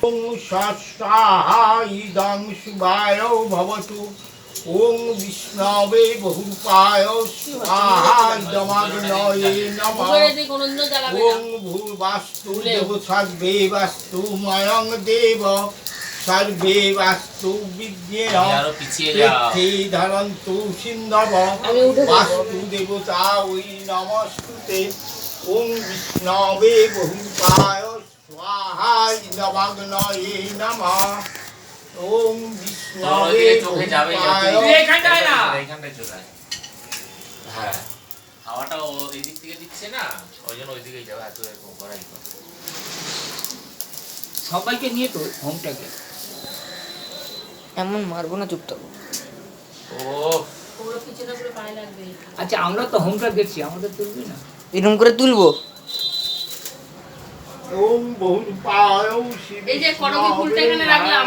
ওং ষষ্ঠাইদং শুভায় ভবতু। ওং বিষ্ণবে বহুরূপায় স্বাহাইদমাগ্নয়ে নমঃ। ওং ভূর্বাস্তু দেবসর্বে বাস্তু ময়ং দেব সর্বে বাস্তু বিদ্যেন পৃথ্বী ধরন্তু সিন্ধব বাস্তু দেবতা ওই নমস্তুতে। ওং বিষ্ণবে বহুরূপায় স্বাহাইদমাগ্নয়ে নমঃ। ওম বিষ্ণবে হ্যাঁ হাওয়াটা এই দিক থেকে দিচ্ছে না, ওই জন্য ওই দিকেই যাবে। এত এরকম করাই সবাইকে নিয়ে তো হোমটাকে এমন মারবো না, চুপ থাকো। ও আচ্ছা আমরা তো হোমটা দেখছি, আমাদের তুলবি না? এরকম করে তুলবো। ওম বহুরূপায় এই যে করবী ফুলটা এখানে রাখলাম।